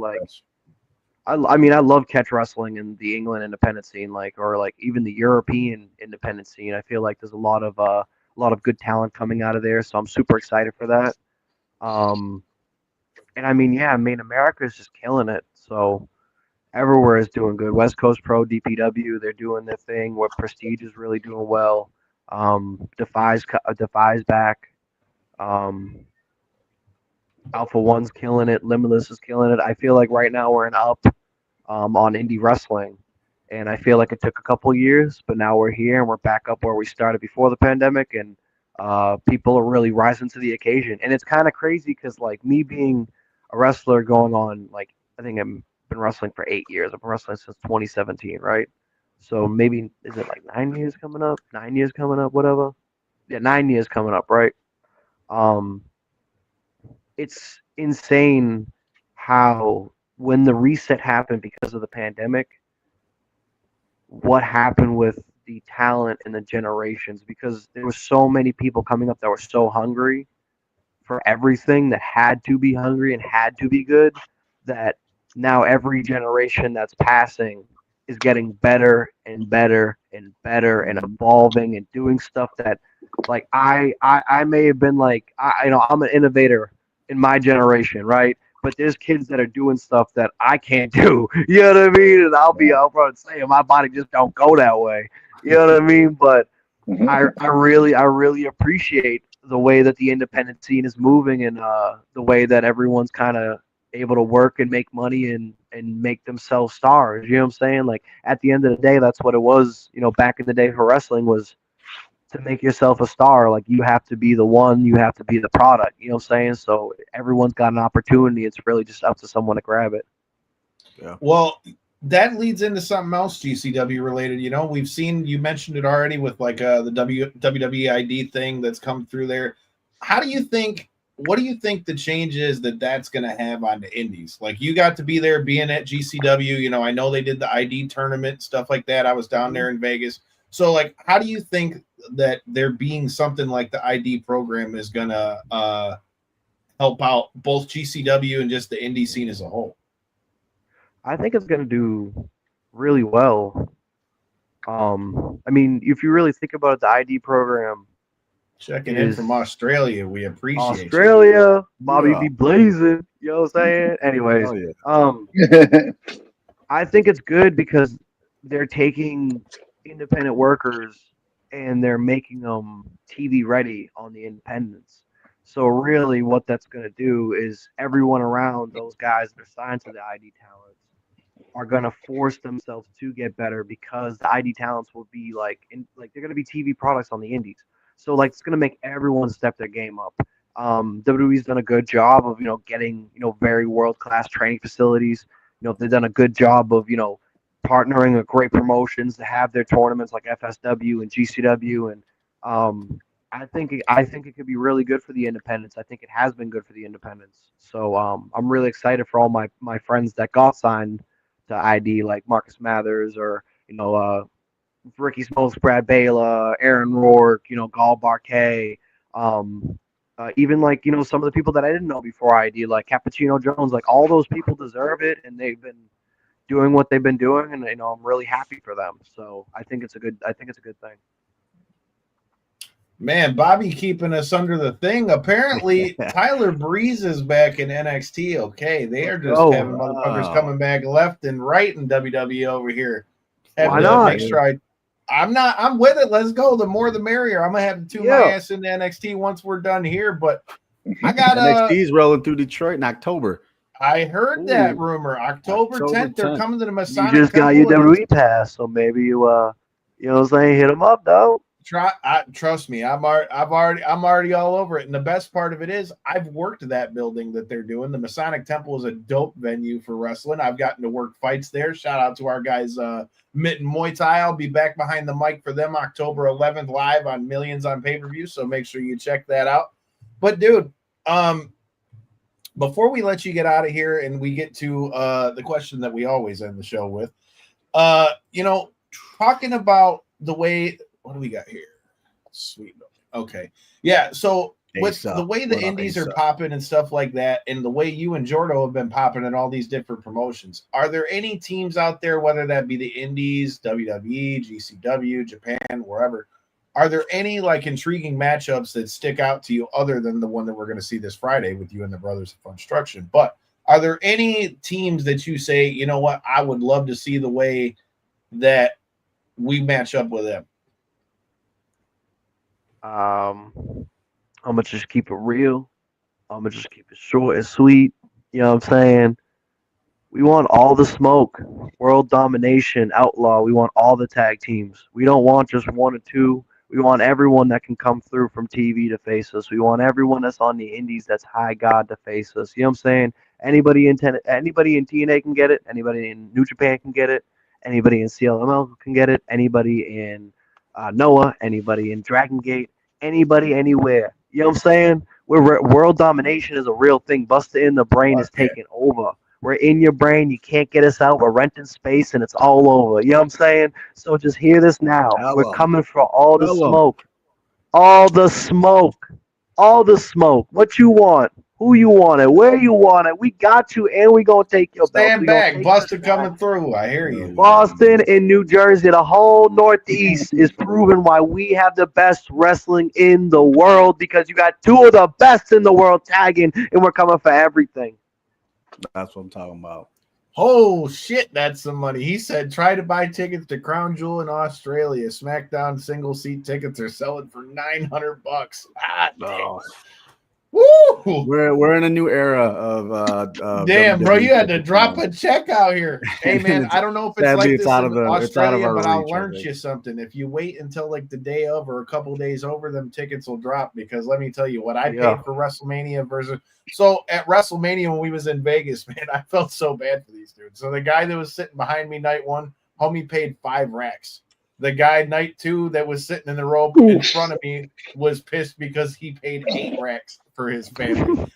I mean, I love catch wrestling in the England independent scene, or even the European independent scene. I feel like there's a lot of good talent coming out of there, so I'm super excited for that. And I mean, America is just killing it. So everywhere is doing good. West Coast Pro, DPW, they're doing their thing. Where Prestige is really doing well. Defy's back. Alpha One's killing it. Limitless is killing it. I feel like right now we're in up on indie wrestling, and I feel like it took a couple years, but now we're here and we're back up where we started before the pandemic, and people are really rising to the occasion. And it's kind of crazy because me being a wrestler going on I think I've been wrestling for 8 years. I've been wrestling since 2017, right? So maybe is it 9 years coming up? 9 years coming up, whatever. Yeah, 9 years coming up, right? It's insane how when the reset happened because of the pandemic, what happened with the talent and the generations, because there were so many people coming up that were so hungry for everything, that had to be hungry and had to be good, that now every generation that's passing is getting better and better and better and evolving and doing stuff that I may have been I'm an innovator in my generation, right? but there's kids that are doing stuff that I can't do. You know what I mean? And I'll be upfront saying my body just don't go that way. You know what I mean? But I really appreciate the way that the independent scene is moving and the way that everyone's kind of able to work and make money and make themselves stars. You know what I'm saying? Like at the end of the day, that's what it was. You know, back in the day for wrestling was to make yourself a star. Like you have to be the one, you have to be the product. You know what I'm saying? So everyone's got an opportunity. It's really just up to someone to grab it. Yeah. Well, that leads into something else GCW related. You know, we've seen, you mentioned it already with like the WWE ID thing that's come through there. What do you think the change is that's going to have on the indies? Like you got to be there being at GCW, you know, I know they did the ID tournament, stuff like that. I was down there in Vegas. So like, how do you think that there being something like the ID program is going to help out both GCW and just the indie scene as a whole? I think it's going to do really well. I mean, if you really think about it, the ID program. Checking in from Australia. We appreciate Australia, you. Bobby be blazing. You know what I'm saying? Anyways, I think it's good because they're taking independent workers and they're making them TV ready on the independents. So really what that's going to do is everyone around those guys that are signed to the ID talents are going to force themselves to get better because the ID talents will be like they're going to be TV products on the indies. So like it's going to make everyone step their game up. WWE's done a good job of getting very world class training facilities. They've done a good job of partnering with great promotions to have their tournaments like FSW and GCW, and I think it could be really good for the independents. I think it has been good for the independents. So I'm really excited for all my friends that got signed to ID, like Marcus Mathers or Ricky Smokes, Brad Bela, Aaron Rourke, Gal Barquet, even like some of the people that I didn't know before ID, like Cappuccino Jones. Like all those people deserve it, and they've been doing what they've been doing, and I'm really happy for them. So I think it's a good thing. Man, Bobby keeping us under the thing. Apparently, Tyler Breeze is back in NXT. Okay, they are just having motherfuckers coming back left and right in WWE over here. Why not? Make sure I'm with it. Let's go. The more the merrier. I'm gonna have to tune my ass into NXT once we're done here. But I got NXT's rolling through Detroit in October. I heard that rumor. October 10th, they're coming to the Masonic. You just got your WWE pass, so maybe you what I'm saying, hit them up, though. Trust me, I'm already all over it. And the best part of it is I've worked that building that they're doing. The Masonic Temple is a dope venue for wrestling. I've gotten to work fights there. Shout out to our guys, Mitten Muay Thai. I'll be back behind the mic for them October 11th live on Millions on pay-per-view. So make sure you check that out. But dude, before we let you get out of here and we get to the question that we always end the show with, talking about the way. What do we got here? Sweet. Okay. Yeah. So with the way the indies are popping and stuff like that, and the way you and Jordo have been popping in all these different promotions, are there any teams out there, whether that be the indies, WWE, GCW, Japan, wherever, are there any like intriguing matchups that stick out to you other than the one that we're going to see this Friday with you and the Brothers of Funstruction? But are there any teams that you say, you know what, I would love to see the way that we match up with them? I'm gonna just keep it real. I'm gonna just keep it short and sweet. You know what I'm saying? We want all the smoke. World domination, outlaw. We want all the tag teams. We don't want just one or two. We want everyone that can come through from TV to face us. We want everyone that's on the indies that's high god to face us. You know what I'm saying? Anybody in TNA can get it. Anybody in New Japan can get it. Anybody in CLML can get it. Anybody in Noah. Anybody in Dragon Gate. Anybody, anywhere. You know what I'm saying? World domination is a real thing. Buster in the brain is taking over. We're in your brain. You can't get us out. We're renting space, and it's all over. You know what I'm saying? So just hear this now. We're coming for all the smoke. All the smoke. All the smoke. What you want. Who you want it. Where you want it. We got you, and we going to take your belt. Stand back. Buster coming through. I hear you. Boston and New Jersey, the whole Northeast is proving why we have the best wrestling in the world, because you got two of the best in the world tagging, and we're coming for everything. That's what I'm talking about. Oh shit, that's some money. He said, try to buy tickets to Crown Jewel in Australia. SmackDown single seat tickets are selling for $900. Ah, damn. Oh, Woo! we're in a new era of Damn, bro, you had to tickets drop now. a check out here. Hey, man, I don't know if it's Sadly, like it's this out in of the- it's out of Australia, our but I'll reach, I learn think. you something. If you wait until like the day of or a couple days over, them tickets will drop. Because let me tell you what I Yeah. paid for WrestleMania versus. So at WrestleMania when we was in Vegas, man, I felt so bad for these dudes. So the guy that was sitting behind me night one, homie paid 5 racks. The guy night 2 that was sitting in the rope in front of me was pissed because he paid 8 racks for his family.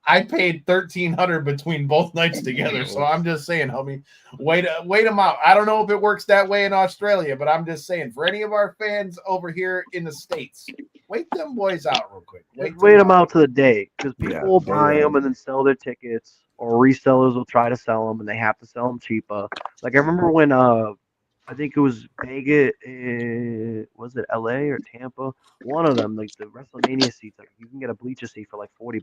I paid $1,300 between both nights together. So I'm just saying, homie, wait them out. I don't know if it works that way in Australia, but I'm just saying for any of our fans over here in the States, wait them boys out real quick. Wait them out to the day because people Yeah, will day buy of. them and then sell their tickets, or resellers will try to sell them and they have to sell them cheaper. Like I remember when I think it was Vegas, was it LA or Tampa? One of them, like the WrestleMania seats, like you can get a bleacher seat for like $40.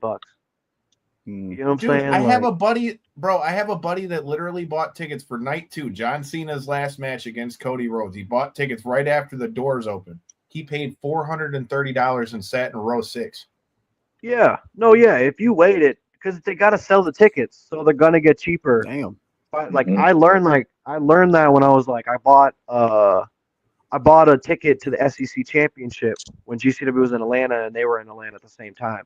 Mm. You know what I'm Dude, saying? I have Like, a buddy, bro. I have a buddy that literally bought tickets for night 2, John Cena's last match against Cody Rhodes. He bought tickets right after the doors opened. He paid $430 and sat in row 6. yeah, no, yeah. If you wait it, because they gotta sell the tickets, so they're gonna get cheaper. Damn. But I learned that when I was like I bought a ticket to the SEC championship when GCW was in Atlanta and they were in Atlanta at the same time.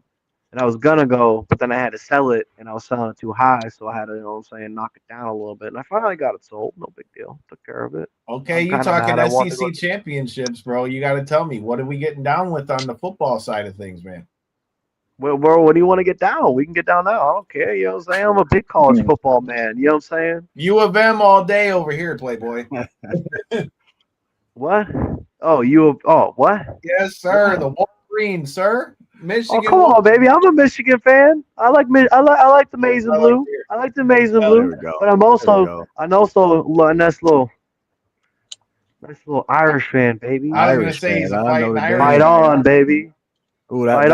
And I was gonna go, but then I had to sell it and I was selling it too high, so I had to, you know what I'm saying, knock it down a little bit. And I finally got it sold. No big deal. Took care of it. Okay, I'm you kinda talking mad. I wanted to SEC go- championships, bro. You got to tell me, what are we getting down with on the football side of things, man? Well, what do you want to get down? We can get down now. I don't care. You know what I'm saying? I'm a big college football man. You know what I'm saying? U of M all day over here, Playboy. What? What? Yes, sir. The Wolverine, sir. Michigan. Oh, come on, baby. I'm a Michigan fan. I like the maize and blue. I like the maize and There blue. we go. But I'm There we also go. a nice little Irish fan, baby. I was gonna Irish say he's a fan, I fighting know Irish. Fight on, baby. Ooh, Fight that's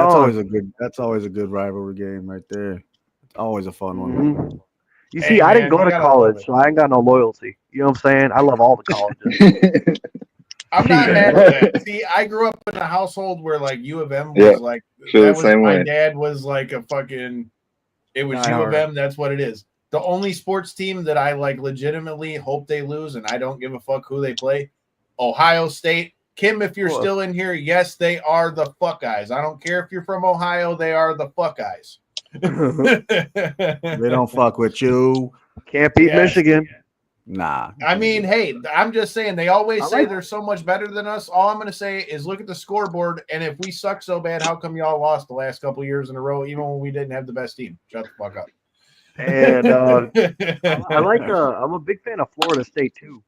on. always a good rivalry game right there. It's always a fun one. Mhm. You Hey, see, I didn't man, go you to gotta love college, it. so I ain't got no loyalty. You know what I'm saying? I love all the colleges. I'm not Yeah. mad at that. See, I grew up in a household where like U of M was Yeah, like feel that the was same my way. dad was like a fucking it was Die U of hard. M, that's what it is. The only sports team that I like legitimately hope they lose and I don't give a fuck who they play, Ohio State. Kim, if you're Cool. still in here, yes, they are the fuck eyes. I don't care if you're from Ohio, they are the fuck eyes. They don't fuck with you. Can't beat Yes. Michigan. Nah. I mean, hey, I'm just saying they always I say like- they're so much better than us. All I'm going to say is look at the scoreboard, and if we suck so bad, how come y'all lost the last couple of years in a row, even when we didn't have the best team? Shut the fuck up. And I'm a big fan of Florida State too.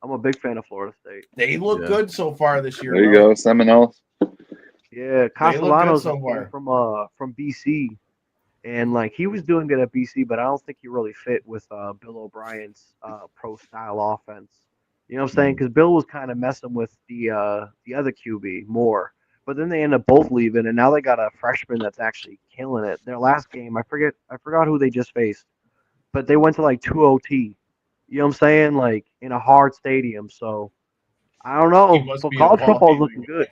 I'm a big fan of Florida State. They look Yeah. good so far this year. There you bro. go, Seminoles. Yeah, good Castellanos so came far. from BC, and like he was doing good at BC, but I don't think he really fit with Bill O'Brien's pro style offense. You know what I'm saying? Because Bill was kind of messing with the other QB more, but then they ended up both leaving, and now they got a freshman that's actually killing it. Their last game, I forgot who they just faced, but they went to like 2 OT. You know what I'm saying? Like in a hard stadium. So I don't know. He must But be a college Paul football is Heyman looking good.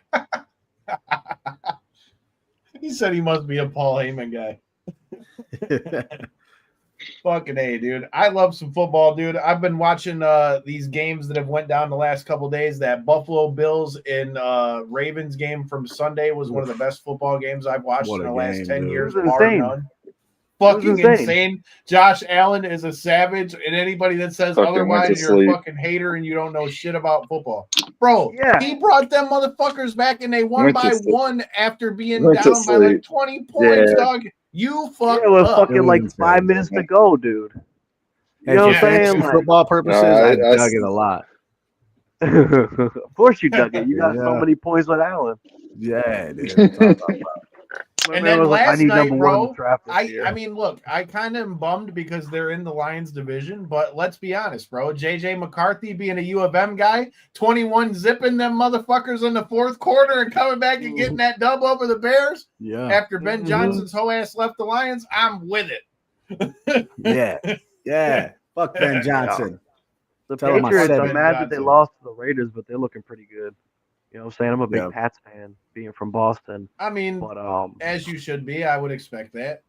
He said he must be a Paul Heyman guy. Fucking A, dude. I love some football, dude. I've been watching these games that have went down the last couple days. That Buffalo Bills and Ravens game from Sunday was one of the best football games I've watched What in a the last game, 10 dude. years. It was Bar insane. none. Fucking insane. insane. Josh Allen is a savage, and anybody that says Fucking went otherwise, to you're a sleep. fucking hater and you don't know shit about football. Bro, Yeah. he brought them motherfuckers back and they won Went to by sleep. one after being Went to down by like sleep. 20 points, Yeah. dog. You fucked Yeah, with up. fucking like Insane. 5 minutes to go, dude. You And know for what I'm saying? fantasy Like, football purposes, No, I I dug it a lot. of course you dug it. You got so Yeah. many points with Allen. Yeah, dude. That's what I'm talking about. My And man then was like, I last need night, number one in bro, the draft this year. I mean, look, I kind of am bummed because they're in the Lions division, but let's be honest, bro. JJ McCarthy being a U of M guy, 21 zipping them motherfuckers in the fourth quarter and coming back and getting that dub over the Bears Yeah. after Ben Mhm. Johnson's whole ass left the Lions. I'm with it. Yeah. Fuck Ben Johnson. The Tell him I Patriots, said I'm it. mad that they lost to the Raiders, but they're looking pretty good. You know what I'm saying? I'm a big Yeah. Pats fan, being from Boston. I mean, But as you should be, I would expect that.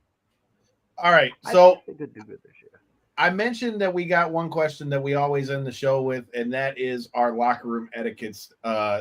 All right, I so think they could do good this year. I mentioned that we got one question that we always end the show with, and that is our locker room etiquette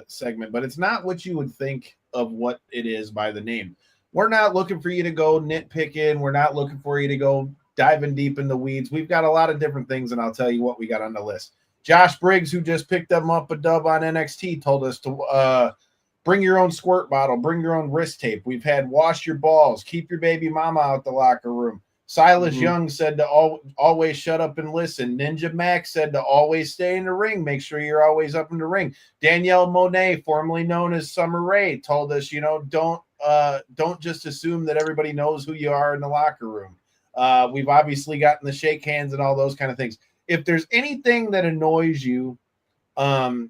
segment. But it's not what you would think of what it is by the name. We're not looking for you to go nitpicking. We're not looking for you to go diving deep in the weeds. We've got a lot of different things, and I'll tell you what we got on the list. Josh Briggs, who just picked them up a dub on NXT, told us to bring your own squirt bottle, bring your own wrist tape. We've had wash your balls, keep your baby mama out the locker room. Silas Young said to always shut up and listen. Ninja Max said to always stay in the ring. Make sure you're always up in the ring. Danielle Monet, formerly known as Summer Rae, told us, don't just assume that everybody knows who you are in the locker room. We've obviously gotten the shake hands and all those kind of things. If there's anything that annoys you that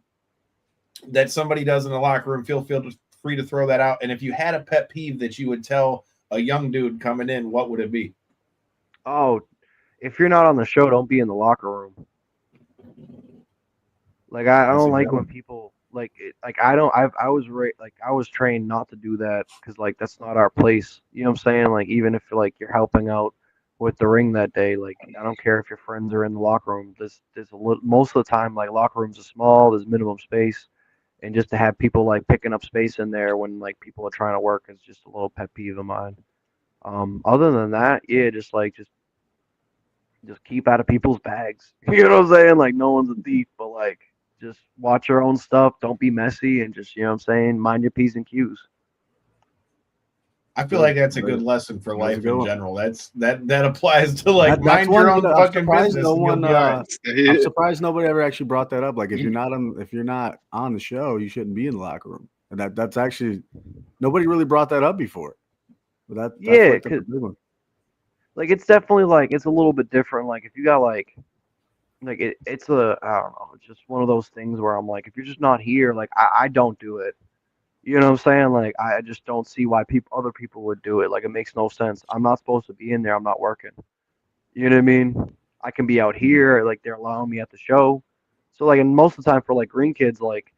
somebody does in the locker room, feel free to throw that out. And if you had a pet peeve that you would tell a young dude coming in, what would it be? Oh, if you're not on the show, don't be in the locker room. Like I don't like when people like it, like I don't I was trained not to do that because like that's not our place. You know what I'm saying? Like even if like you're helping out with the ring that day, like I don't care if your friends are in the locker room. There's most of the time like locker rooms are small. There's minimum space, and just to have people like picking up space in there when like people are trying to work is just a little pet peeve of mine. Other than that, yeah, just keep out of people's bags. You know what I'm saying? Like no one's a thief, but like just watch your own stuff. Don't be messy and just, you know what I'm saying, mind your P's and Q's. I feel like that's a good lesson for life in general. That applies to like mind your own fucking business. I'm surprised nobody ever actually brought that up. Like if you're not on the show, you shouldn't be in the locker room. And that's actually nobody really brought that up before. But that's like the one. Like it's definitely like it's a little bit different. Like if you got it's a I don't know, it's just one of those things where I'm like, if you're just not here, like I don't do it. You know what I'm saying? Like I just don't see why other people would do it. Like it makes no sense. I'm not supposed to be in there. I'm not working. You know what I mean? I can be out here, like they're allowing me at the show. So like, and most of the time for like green kids, like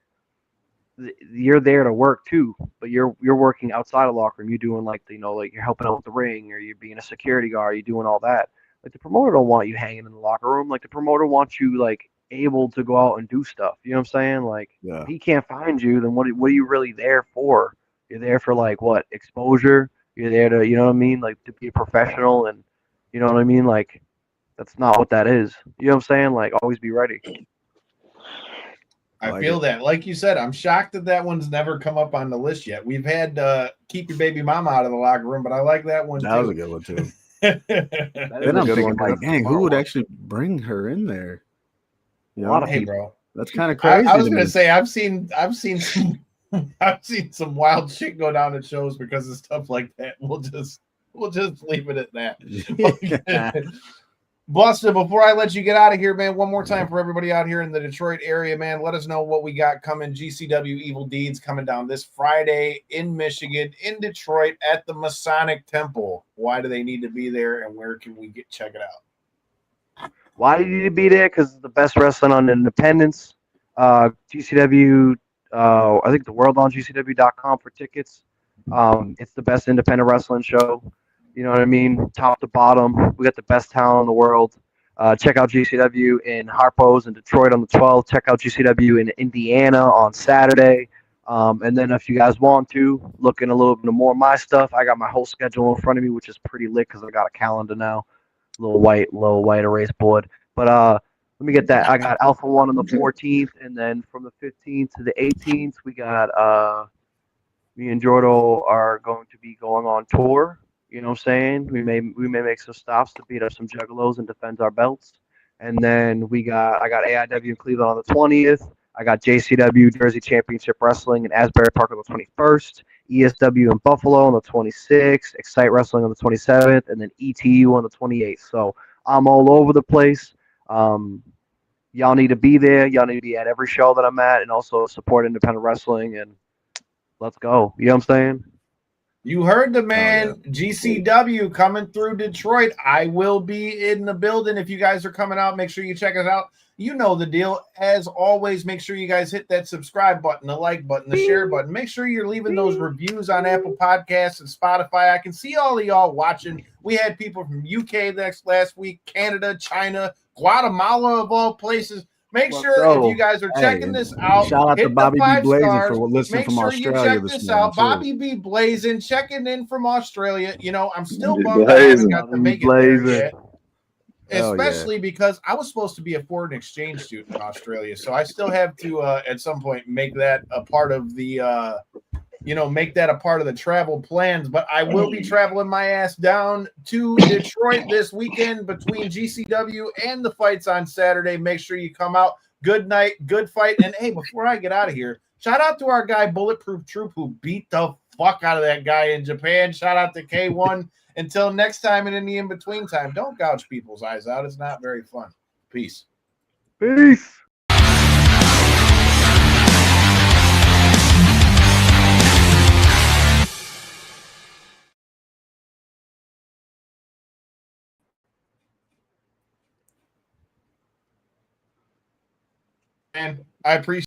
you're there to work too, but you're working outside of the locker room. You're doing like like you're helping out with the ring, or you're being a security guard. You're doing all that. Like the promoter don't want you hanging in the locker room. Like the promoter wants you like able to go out and do stuff. You know what I'm saying? Like if he can't find you, then what are you really there for? You're there for like what, exposure? You're there to, you know what I mean, like to be a professional, and you know what I mean? Like that's not what that is. You know what I'm saying? Like always be ready. I feel that. Like you said, I'm shocked that one's never come up on the list yet. We've had keep your baby mama out of the locker room, but I like that one too. That was a good one too. Then I'm thinking like, dang, who would actually bring her in there? A lot of people. Bro. That's kind of crazy. I was gonna say I've seen some wild shit go down at shows because of stuff like that. We'll just leave it at that. Buster, before I let you get out of here, man, one more time for everybody out here in the Detroit area, man, let us know what we got coming. GCW Evil Deeds coming down this Friday in Michigan, in Detroit, at the Masonic Temple. Why do they need to be there, and where can we check it out? Why do you need to be there? Because it's the best wrestling on Independence. GCW, I think the world on GCW.com for tickets. It's the best independent wrestling show. You know what I mean? Top to bottom. We got the best talent in the world. Check out GCW in Harpo's in Detroit on the 12th. Check out GCW in Indiana on Saturday. And then if you guys want to, look in a little bit more of my stuff. I got my whole schedule in front of me, which is pretty lit because I got a calendar now. Little white erase board. But let me get that. I got Alpha 1 on the 14th. And then from the 15th to the 18th, we got me and Jordo are going to be going on tour. You know what I'm saying? We may make some stops to beat up some juggalos and defend our belts. And then I got AIW in Cleveland on the 20th. I got JCW Jersey Championship Wrestling in Asbury Park on the 21st. ESW in Buffalo on the 26th. Excite Wrestling on the 27th. And then ETU on the 28th. So I'm all over the place. Y'all need to be there. Y'all need to be at every show that I'm at, and also support independent wrestling. And let's go. You know what I'm saying? You heard the man. yeah. GCW coming through Detroit. I will be in the building. If you guys are coming out, make sure you check us out. You know the deal. As always, make sure you guys hit that subscribe button, the like button, the share button. Make sure you're leaving those reviews on Apple Podcasts and Spotify. I can see all of y'all watching. We had people from UK last week, Canada, China, Guatemala, of all places. Make sure if you guys are checking this out, shout out to hit Bobby the B. 5 Blazing stars. for listening Make from sure Australia you check this this morning, out. too. Bobby B. Blazing, checking in from Australia. You know, I'm still bummed I Blazing. haven't got to make it there Blazing. yet. Hell Especially because I was supposed to be a foreign exchange student in Australia. So I still have to, at some point, make that a part of the, make that a part of the travel plans. But I will be traveling my ass down to Detroit this weekend between GCW and the fights on Saturday. Make sure you come out. Good night, good fight. And hey, before I get out of here, shout out to our guy Bulletproof Troop who beat the fuck out of that guy in Japan. Shout out to K1. Until next time and in the in-between time, don't gouge people's eyes out. It's not very fun. Peace. Peace. And I appreciate